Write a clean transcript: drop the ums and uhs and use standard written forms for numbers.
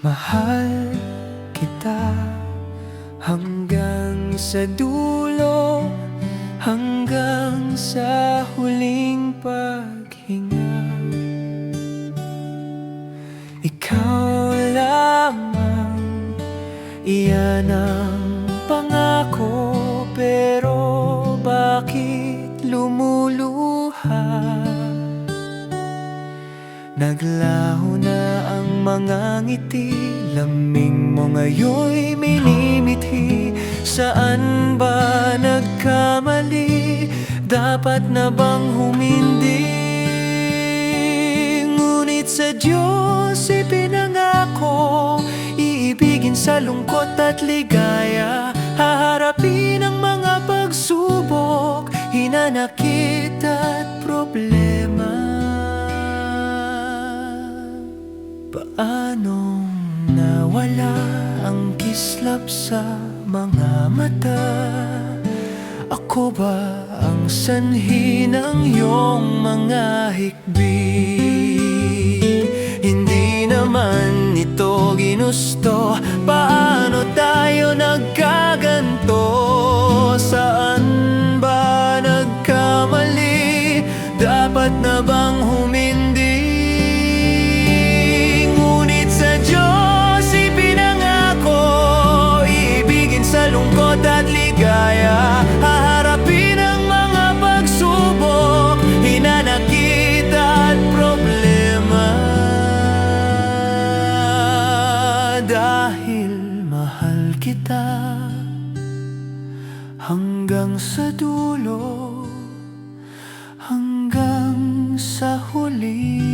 Mahal kita hanggang sa dulo, hanggang sa huling paghinga. Ikaw lamang, iyan ang pangako. Pero bakit lumuluha? Naglaho na ang mga ngiti, laming mo ngayon'y minimithi. Saan ba nagkamali? Dapat na bang humindi? Ngunit sa Diyos ipinangako, iibigin sa lungkot at ligaya. Haharapin ang mga pagsubok, hinanakit at problema. Paanong nawala ang kislap sa mga mata? Ako ba ang sanhi ng iyong mga hikbi? Hindi naman ito ginusto. Paano tayo nagkaganto? Saan ba nagkamali? Dapat na bang humindi? Lungkot at ligaya, haharapin ang mga pagsubok, hinanakit at problema. Dahil mahal kita hanggang sa dulo, hanggang sa huli.